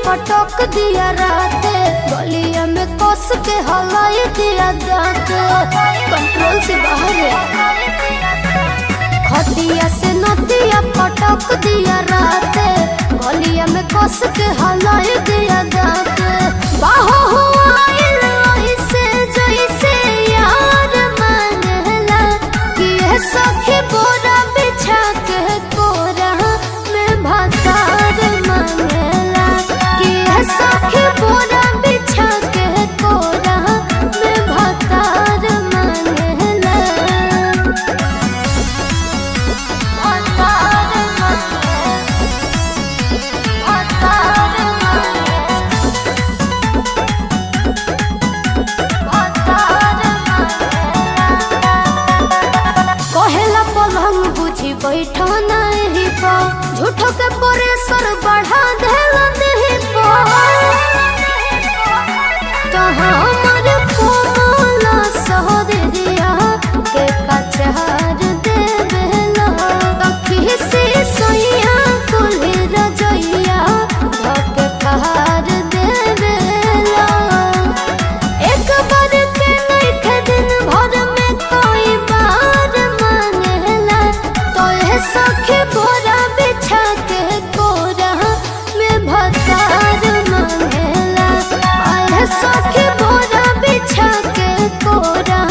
पटक दिया राते, गलिया में कस के हलाई दिया दांते, कंट्रोल से बाहर है। खटिया से नदिया पटक दिया राते, गलिया में कस के हलाई दिया दांते। बाहो हुआ ऐसे जैसे यार मांगला कि ये सखी बोरा बिछा के कोरा में भातार मांगला कि ये सखी बोरा बिछा के कोरा में भातार मांगला। भातार कहेला पलंग बुझी बैठा नहीं पा, झूठो के प्रेशर बढ़ा देला नहीं पा। कहाँ हमारे कोमला सहरिया के कचहर दे बेला, तखी से सोइया कुली रजैया धके कहार दे बेला। एक बार के नहीं थे दिन भर में कोई बार मांगला, तो ये सखी बोरा बिछा के कोरा में भातार मांगला। आए सखी बोरा बिछा के कोरा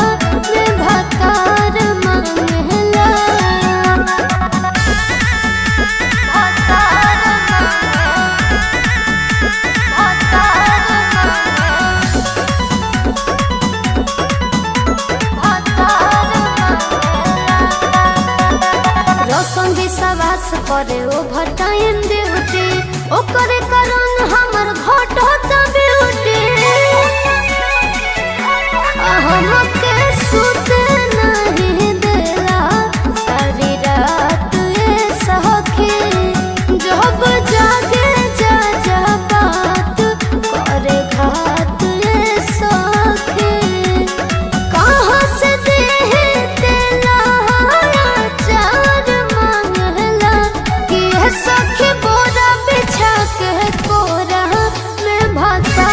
में भातार मांगला। भातार रौशन विश्वास करे ओवर टाइम ड्यूटी, ओकरे कारण हमर घट होता ब्यूटी। हमके सुते नहीं देला सारी रात ये सखी, जब जागे जा जा बात करे घात ये सखी। कहाँ से देहे तेला चार मांगला कि ये सखी बोरा बिछा के कोरा में भाता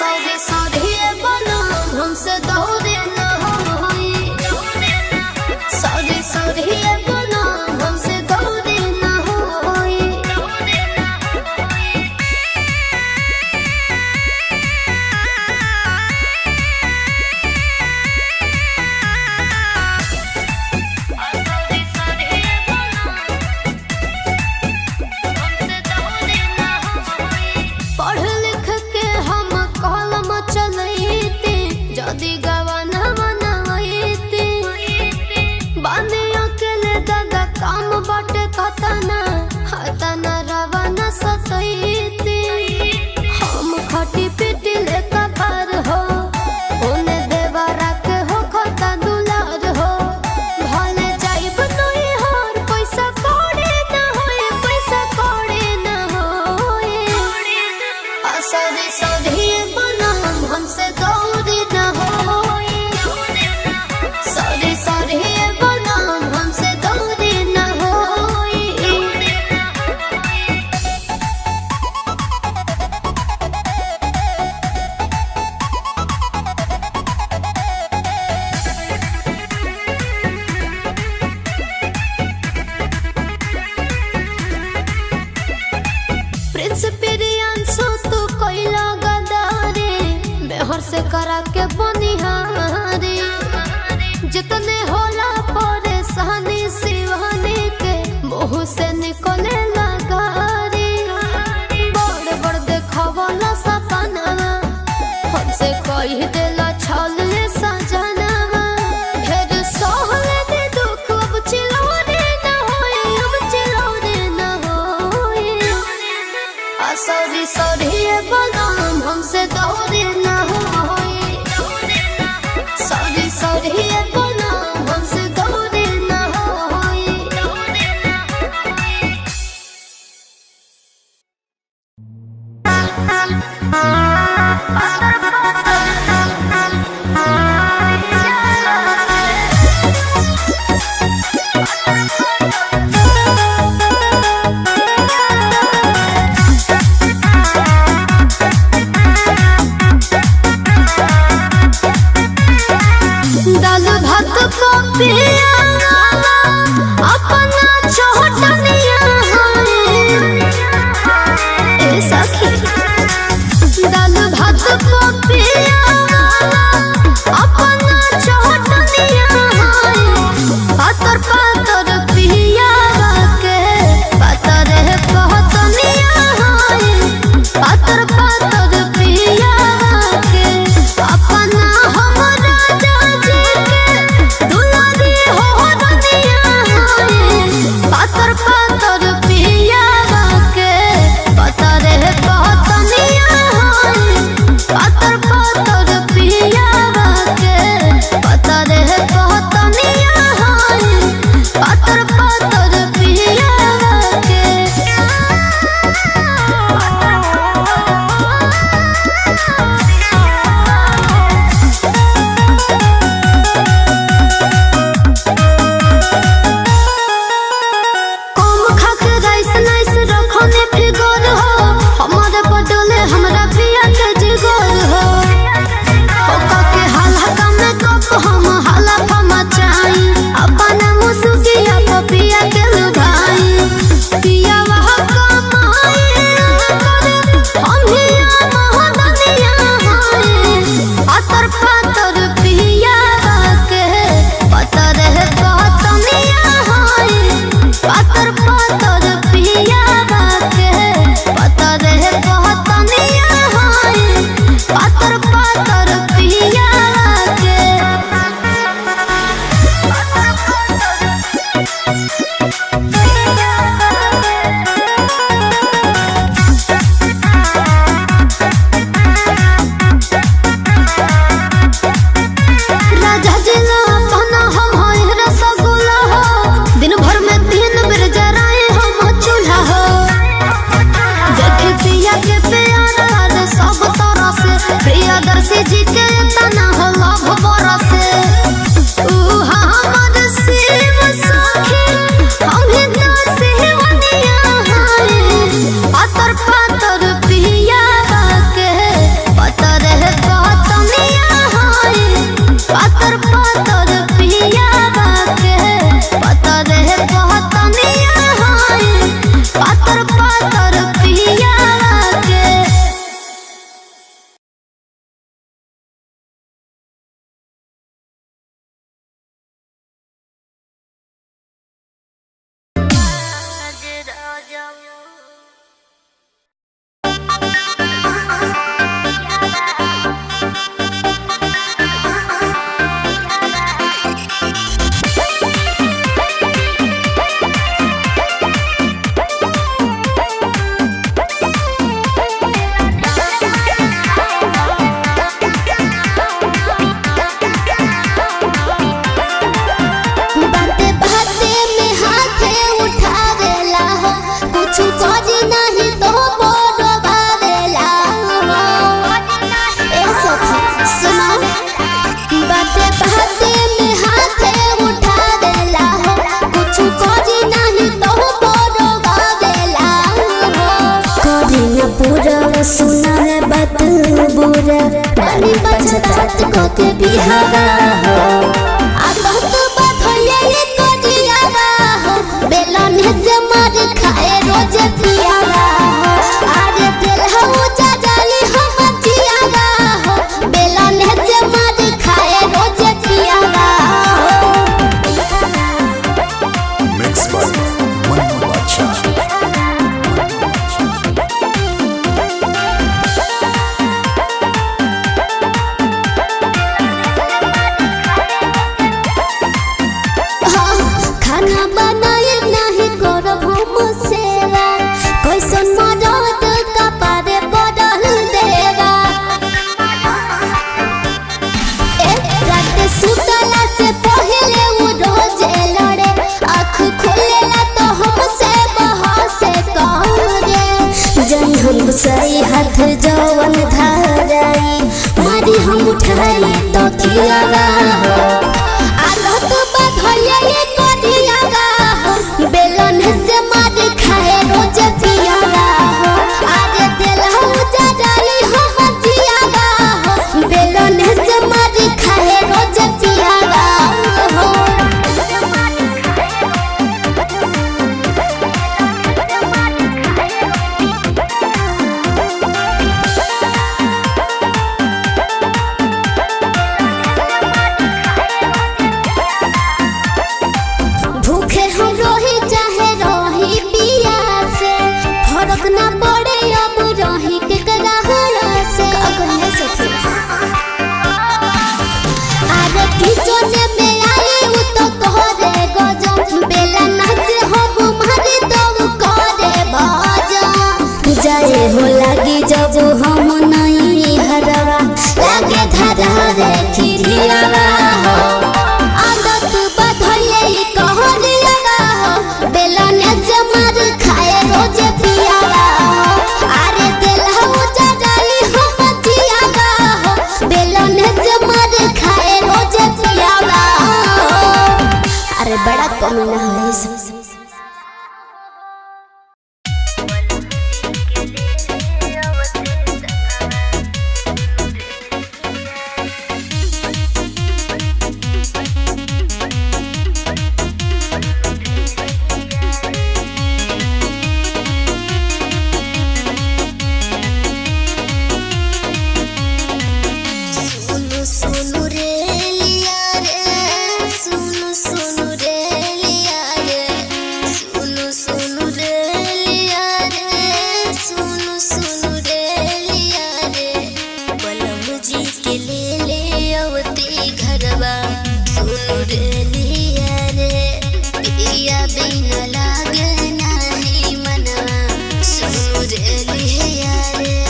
सॉरी सॉरी बना हमसे दूरी न होई सॉरी सॉरी बना हमसे दूरी न होई पढ़ लिख के हम कलम चलैते जदी गवाना मनवैते बाने अकेले दादा काम बाटे कतना हतना रवाना सतैते हम खटी पिटी लेका पार हो ओने देवरा के हो खता दुलार हो भले जाइब नई हर पैसा कोड़े ना होए पैसा कोड़े ना होए सॉरी सॉरी बना हमसे दूरी न होई सॉरी सॉरी बना हमसे दूरी न होई प्रिंस प्रियांशु तू कोइला गदारे बेहर से करा के बनिहारी जितने होला परेशानी शिवानी के मुँह से निकले लगारी बड़ बड़ देखवला सपना हमसे कह देला छल सजना ढेर सहले दे दुख अब चिलौरे न होए अब चिलौरे न होए सॉरी सॉरी बलम हमसे दूरी न होई सॉरी सॉरी बलम हमसे दूरी न होई दाल भात पपिया अपना छोटनिया ए सखी दाल भात पानी पछतात को के बिहारा हो आदत बधले को दियावा हो बेलन से मार खाए रोज पियावा हो अरे दिल हो जाली हम जियावा हो बेलन से मार खाए रोज पियावा हो मिक्स बाय मन बादशाह। खाना बनाए नहीं करब हम सेवा कैसन मदद का पारे बदल देगा रात सुतला से पहले वो रोज लड़े आँख खोलेला तो हमसे बहसे करे जन हम सही हाथ जवन धराई मारी हम उठाई तो खियावा हो आदत बधले को दियावा हो बेलन से मार खाए रोज पियावा हो अरे दिल हो जाली हम जियावा हो बेलन से मार खाए रोज पियावा हो भूखे हम रही चाहे रही पियासे फर्क ना पड़े अब रही के कलहरा से अगले सखी अरे किचन में आई उ तो तोरे गजब बेला नाच हम मारे तो करे बाजा जाए हो लगी जब हम नहीं हरवा लागे धरा रे खिरियावा हो आदत बधले कहलियावा हो बेलन से मार खाए रोज पियावा हो अरे दिल हो जाली हम जियावा हो बेलन से मार खाए रोज पियावा हो अरे बड़ा कमीना है सब सुनु सुनु रे लिया रे सुनु सुनु रे लिया रे सुनु सुनु रे लिया रे सुनु सुनु रे लिया रे बलम जी के ले अवती घरवा सुनु रे लिया रे पिया बिन लागे नहीं मनवा सुनु रे लिया रे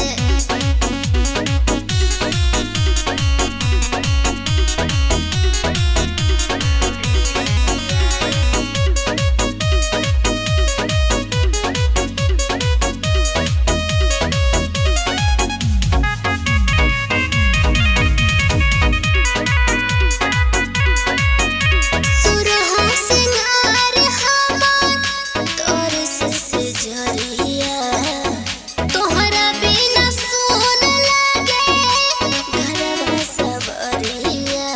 सुरहा सिंगार हमार तोर से जरिया तोहरा बिना सोन लागे घरवा सबरिया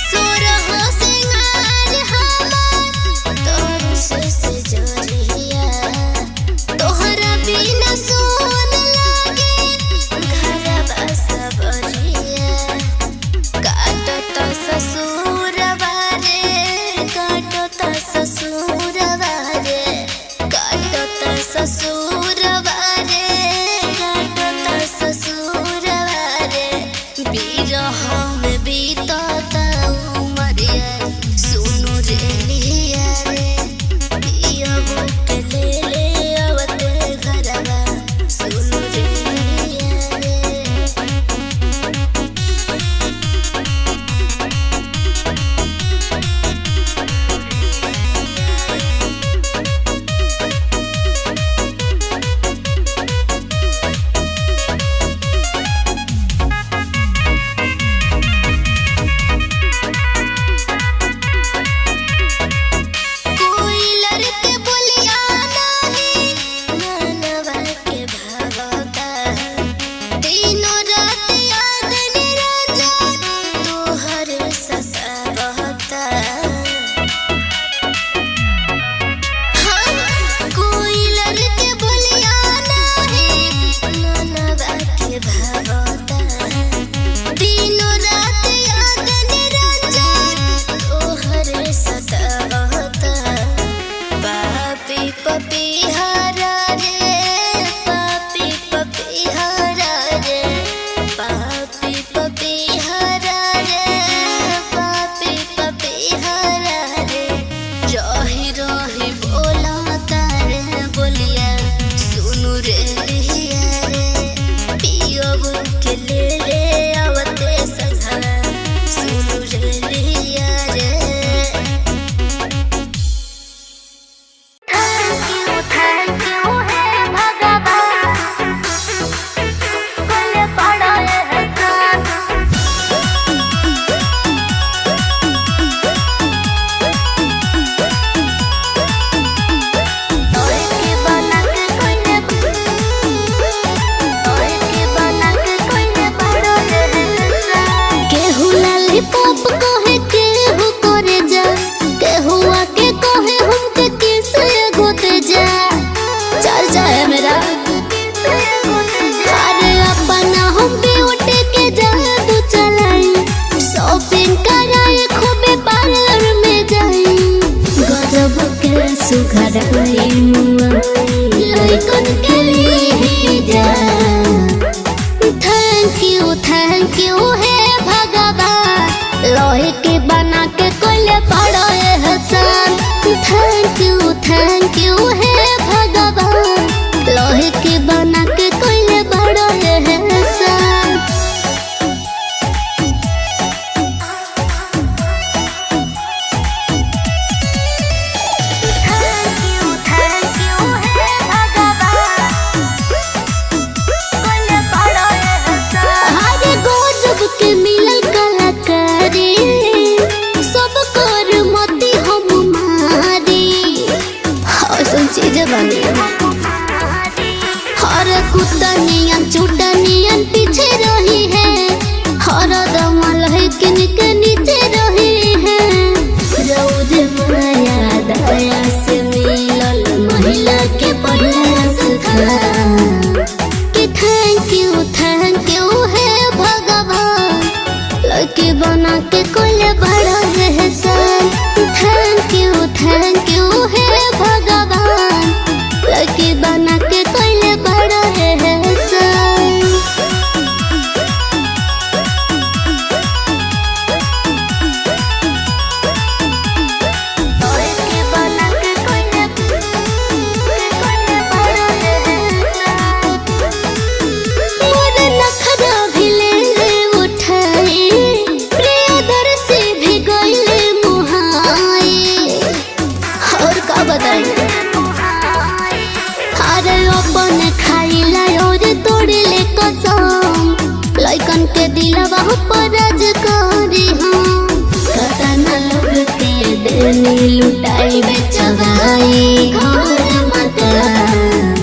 सुरहा सिंगार हमार तोर से जरिया तोहरा बिना सोन लागे घरवा सबरिया काटत ससुरवा रे काटत ससुरवा रे काटत ससुरवा रे काटत ससुरवा रे बिरह में बीतत उमरिया सुनु रे लिया रे पियबो के ले अवते घरवा सुनु रे लिया रे कुतनियन चुटनियन पीछे रही है, हरदम लहकिन के नीचे रही है। रौद माया दया से मिलल महिला के प्रयास था कि थैंक यू है भगवान, लड़की बना के कोई बड़ा एहसान। थैंक यू है भगवान, लड़की बना के कोई बड़ा एहसान। लड़की बना के कोई बड़ा एहसान। मोर नखरा भी ले उठाई, प्रियदर्शी भी गइले मुहाई। और का बताई अरे अपन खाइला और तोड़ले कसम, लइकन के दिलवा पर राज करी हम। कतना लोग के देनी लुटाई बेचवाई घर मकान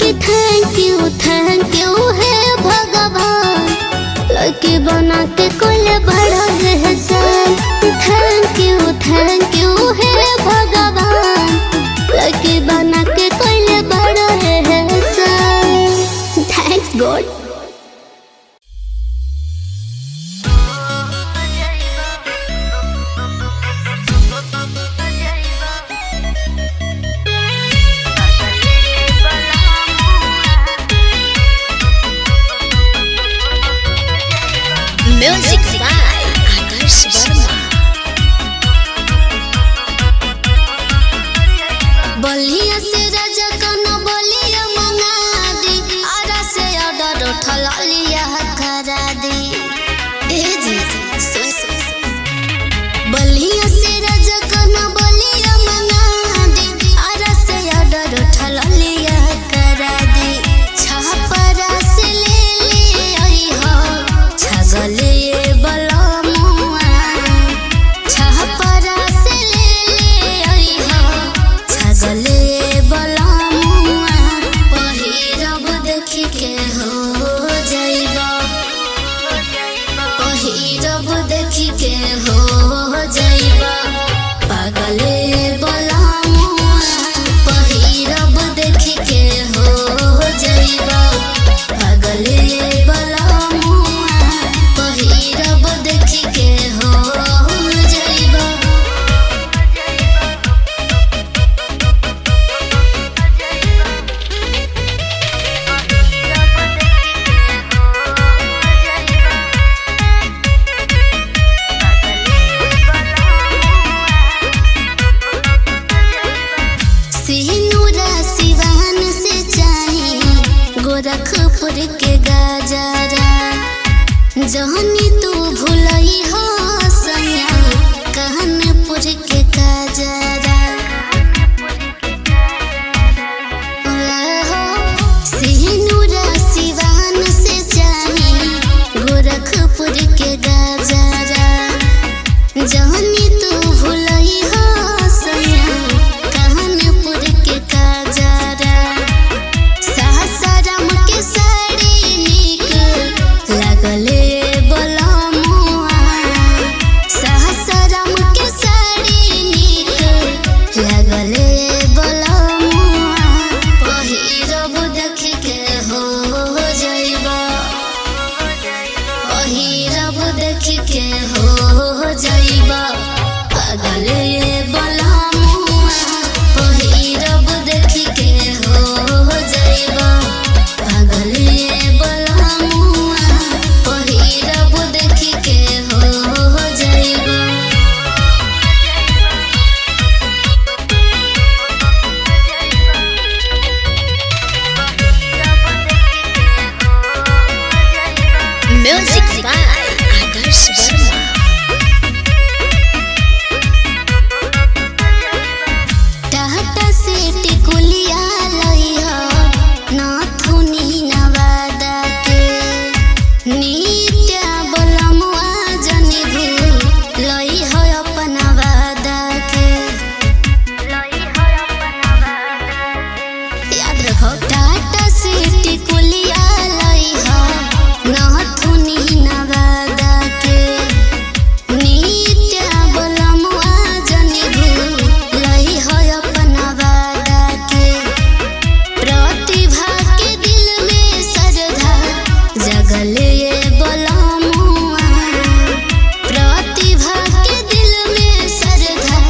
कि थैंक यू है भगवान, लड़की बना के कोई बड़ा एहसान। थैंक यू है भगवान, लड़की बना के कोई बड़ा एहसान। Thanks God. Music by Adarsh Verma. बलिया से राजा कनो बलिया मंगा दी, आरा से ऑर्डर उठल लिया करा दी। ए जी बलिया से राजा कनो बलिया मंगा दी, आरा से ऑर्डर उठल लिया करा दी। छपरा से ले आई हो छगले बलमुआ, छपरा से ले आई हो छगले बलमुआ। पहिरब देखी के हो जाइबा, पहिरब देखी के हो जाइबा पागले बलमुआ। पहिरब देखी के हो जाइबा पागले बलमुआ। पहिरब देखी के हो जाइबा। सिनुरा सिवान से चाही गोरखपुर के गजरा, जहनी तू भूलई हो सैया कानपुर के गजरा। सिनुरा सिवान से चाही गोरखपुर के गजरा, जहनी तू भूलई हो सैया कानपुर के गजरा। सासाराम के साड़ी निक लगले बलमुआ, सिटी कुलिया लई हो नहथुनी नवादा के नित्या बलमुआ जनी लई हो अपना वादा के प्रतिभा के दिल में श्रद्धा जगल ये बलमुआ प्रतिभा के दिल में श्रद्धा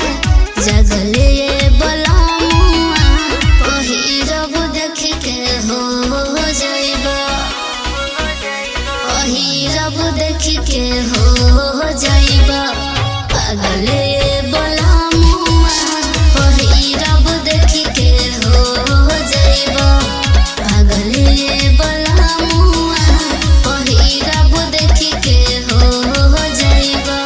जगल ये बलमुआ पहिरब देख के हो जाइबा पहिरब देख के हो जाइबा पागल ये बलमुआ पहिरब देख के हो जाइबा पागल ये बलमुआ पहिरब देख के हो जाइबा।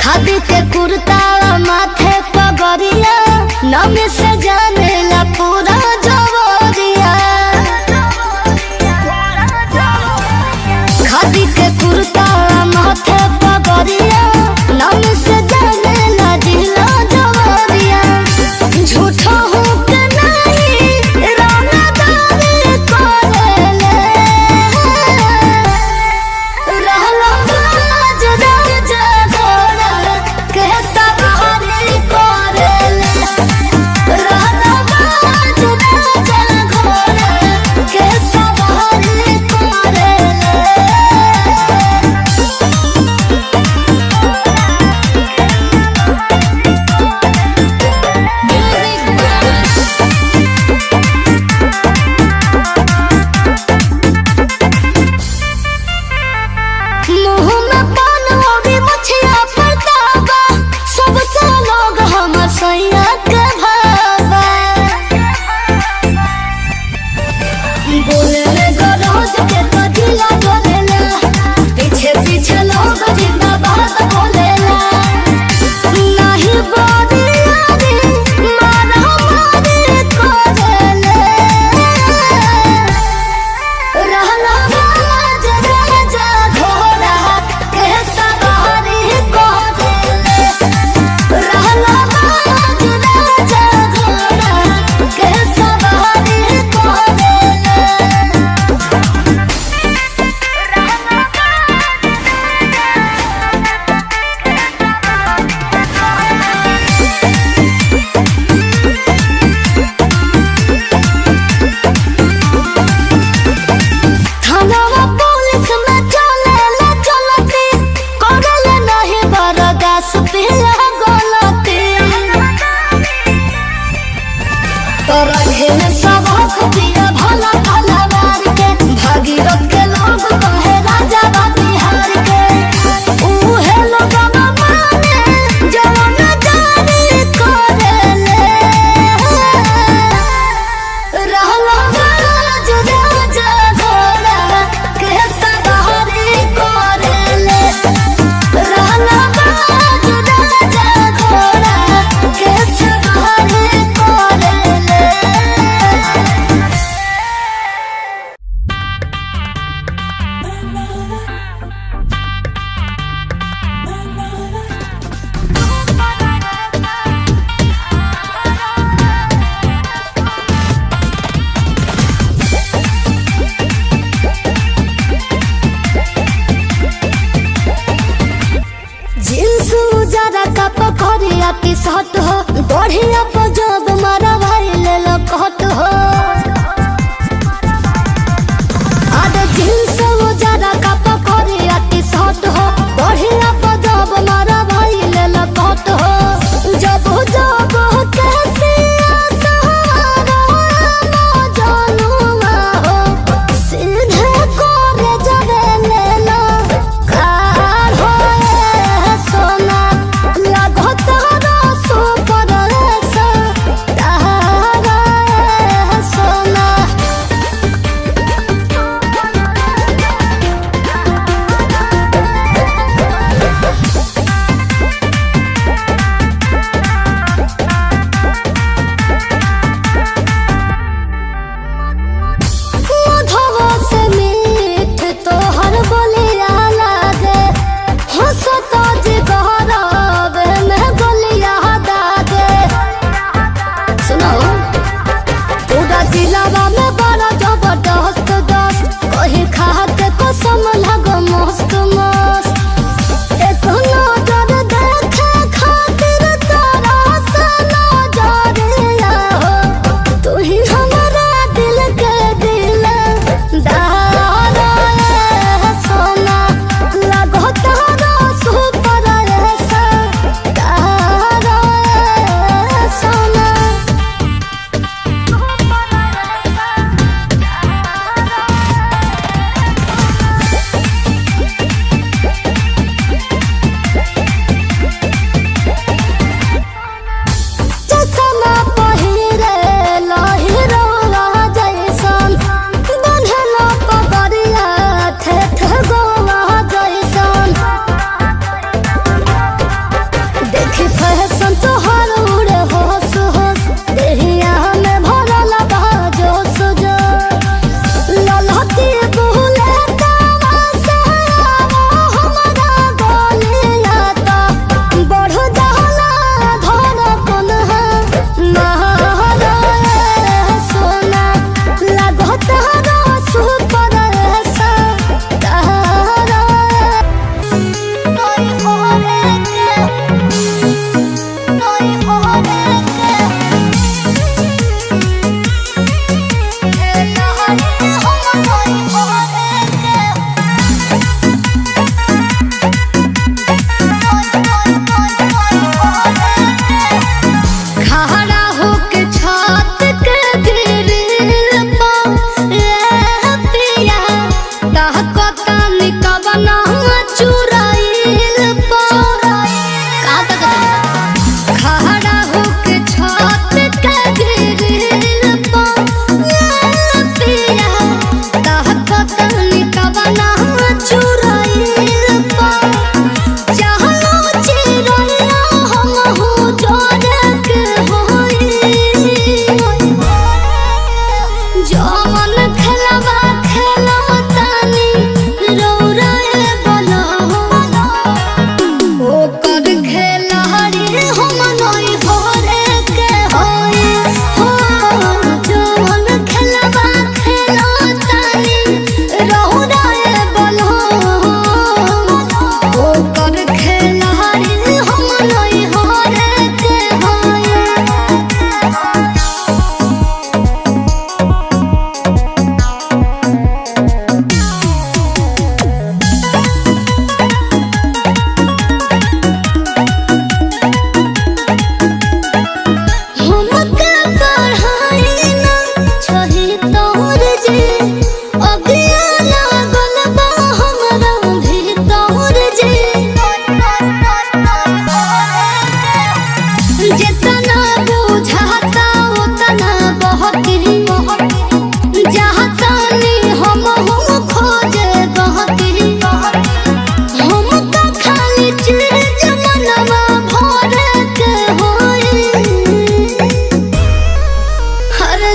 खादी के कुर्ता माथे पगड़िया नम से जाने ला पूरा जवरिया खादी के कुर्ता माथे पगड़िया नम से जाने ला जिला जवरिया झूठा हूँ के नहीं रंगदारी करेले रहला बाज राज घोड़ा के सवारी करेले रहला बाज राज घोड़ा के सवारी करेले। मुँह में पान होगी मछिया पड़तावा सबसे लोग हमर सैया के भावा बोले ले गरोज के तो दिला डोलेला पीछे पीछे लोग जिंदाबाद बोलेला नहीं बॉडी यारी मारा मारी करेले रहला बाज राजा घोड़ा के सवारी करेले रहला बाज राजा घोड़ा के सवारी करेले। थानावा पुलिस में चलेला चलती करेले नहीं बरदास पिला गलती तोरा खेले सब खतिया भला भला मार के भागीरथ के लोग कहे राजा बा बिहार के उहे लोग माने जवन जारी करेले रहला बाज राजा घोड़ा के सवारी करेले रहला बाज राजा घोड़ा के सवारी करेले। जींस उजरा का पकड़िया टी शर्ट हो बढ़िया पजब मारा भाई ले लो कट हो अरे जींस उजरा का पकड़िया टी शर्ट हो बढ़िया पजब मारा भाई ले लो कट हो जब जब कैसे सहारा जानूंगा हो सीधे करे जबे ले लो कार हो सोना लागत रसो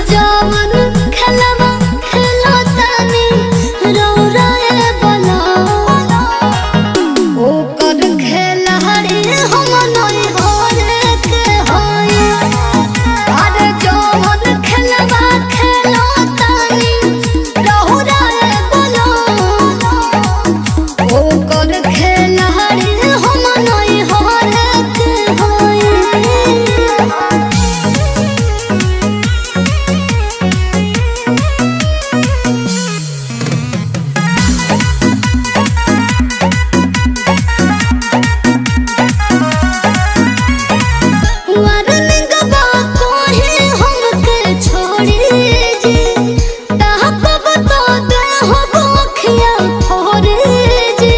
जवन खेलवा खेलो तानी रौराए बला ओकर खेलहरी हम नहीं होरे के होई अरे जवन खेलवा खेलो तानी रौराए बला ओकर खेलहरी हम नहीं होरे के होई वार्निंग बा कोहे हमके छोड़ी जी ताहक बता दे हो गोखिया फोरे जी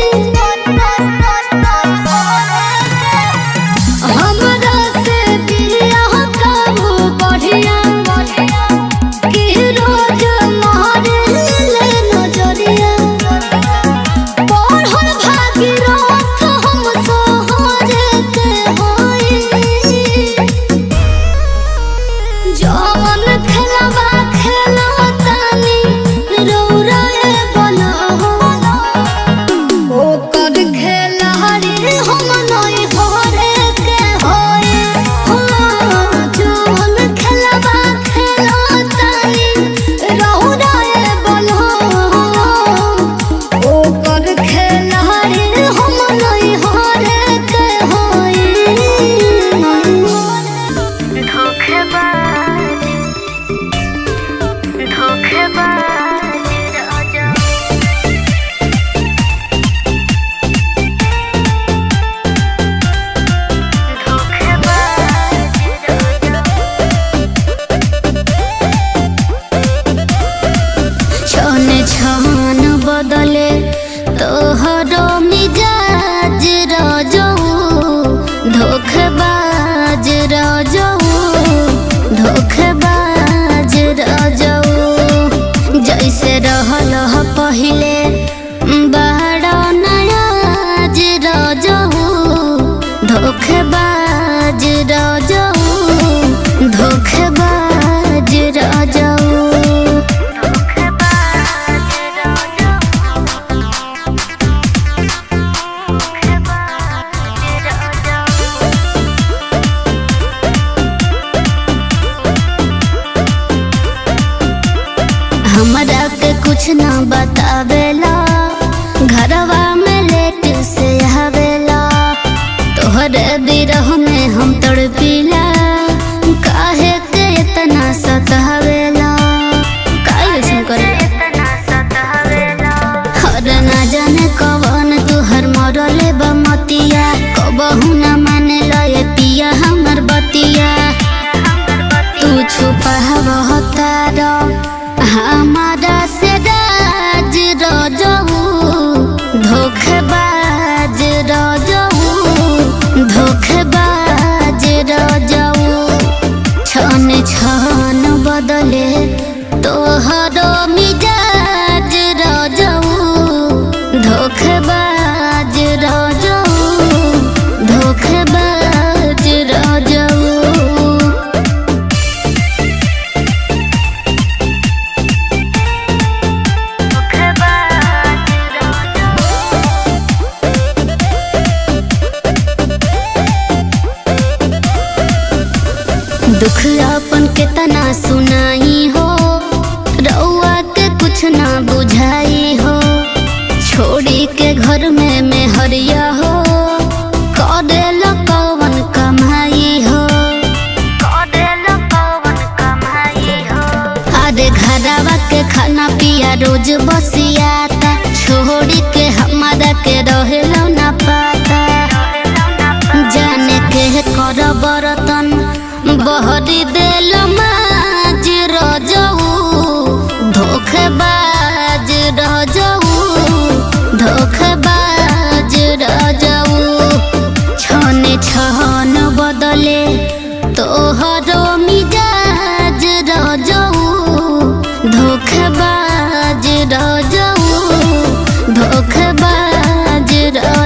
हमरा से बियाह काबू बढ़िया कि रोज मारे ले नजरिया पढ़ल भागीरथ हम सोहरे के होई जवन खेलवा खेलो तानी रौराए बला ओकर खेलहरी हम नहीं होरे के होई जवन खेलवा खेलो तानी रौराए बला ओकर खेलहरी हम नहीं होरे के होई छने छान बदले तोहर मिजाज रजऊ धोखेबाज रजऊ धोखेबाज रजऊ जैसे रहल ह पहिले बड़ा नयाज रजऊ धोखेबाज रजऊ धोखेबाज रजऊ हमरा के कुछ न बतावेला घरवा में लेट से आवेला तोहरे बिरह में हम तड़पीला काहे के इतना सतावेला काहे ऐसन करेला हर ना जाने कवन तुहर मरले बमतिया कबहू न माने लए पिया हमर बतिया तू छुपावह तारा हमारा से राज रजऊ धोखेबाज रजऊ धोखेबाज रजऊ छन छन बदले तोहर मिजाज रजऊ धोखेबाज रजऊ धोखेबाज रजऊ दुख अपन केतना सुनाई हो रउआ के कुछ ना बुझाई हो छोड़ी के घर में मेहरिया हो करेल कवन कमाई हो अरे घरवा के खाना पिया रोज बसियाता छोड़ी के हमारा के रहेला ना पाता जाने के कर बरतन बहरी देल माज रजऊ धोखेबाज रजऊ धोखेबाज रजऊ छने छन बदले तोहर मिजाज रजऊ धोखेबाज रजऊ धोखेबाज रजऊ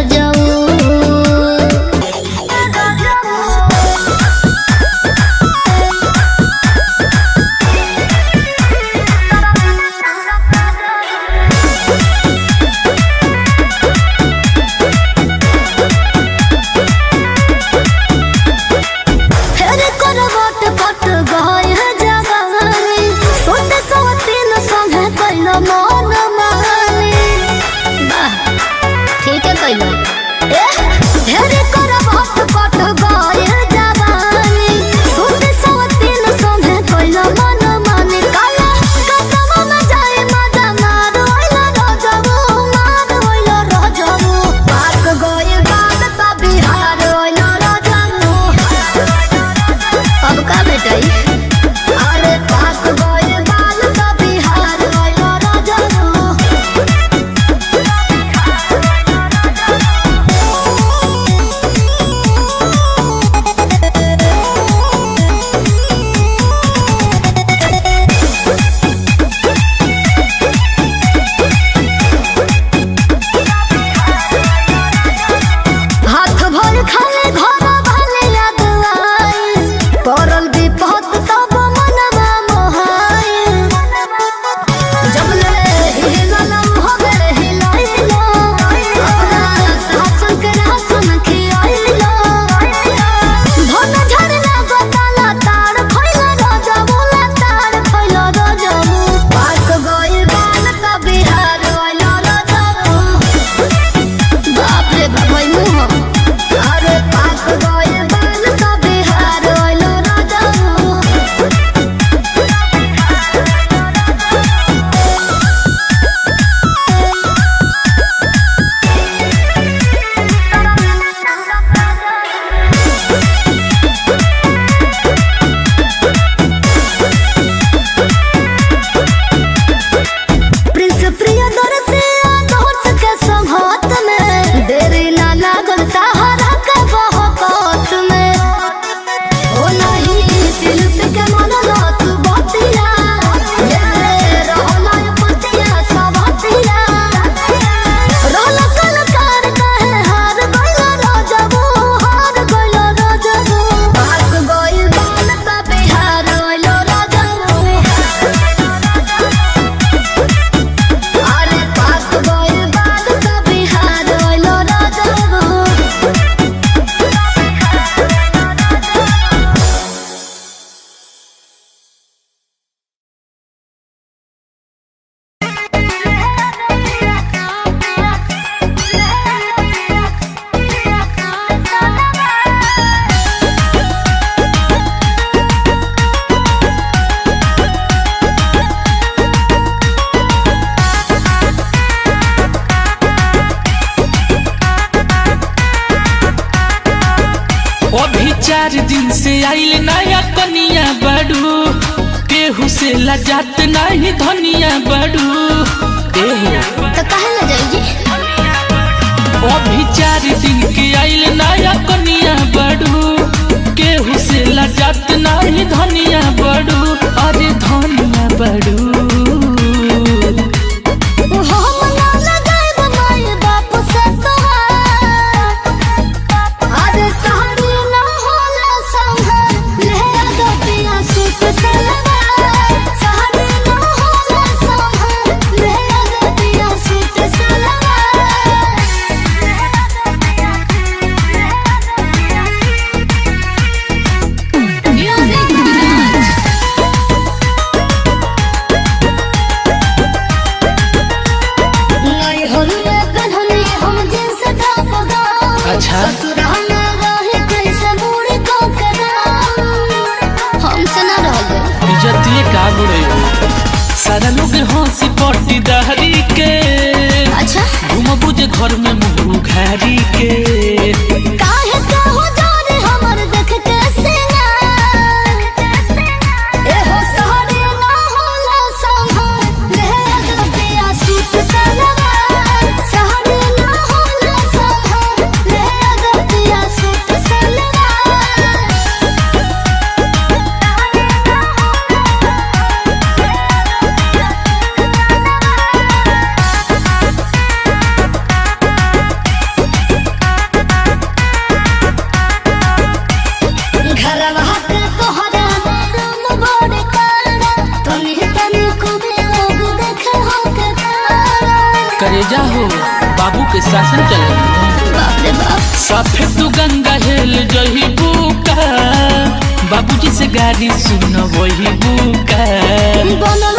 चार दिन से आइल नया कनिया बड़ू, केहू से लजात नहीं धनिया बड़ू। तो कहे न जाइए अभी 4 दिन के आइल नया कनिया बड़ू, केहू से लजात नहीं धनिया बड़ू। अरे धनिया बड़ू अच्छा हमसे ना रहो इज्जतिए का बुड़े सारा लोग हंसी पट्टी दहरी के। अच्छा घूम बुझे घर में मुँह घारी के। काहे कहो जाने हमर देख के सिंगार एहो सहरे ना होला संभार ले अगतिया सूट सलवार सहरे ना होला संभार ले अगतिया सूट करेजा हो बाबू के शासन चले। बाप रे बाप साफे तू गंगा हेल जही बुका, बाबूजी से गाड़ी सुन वही बुका। बनल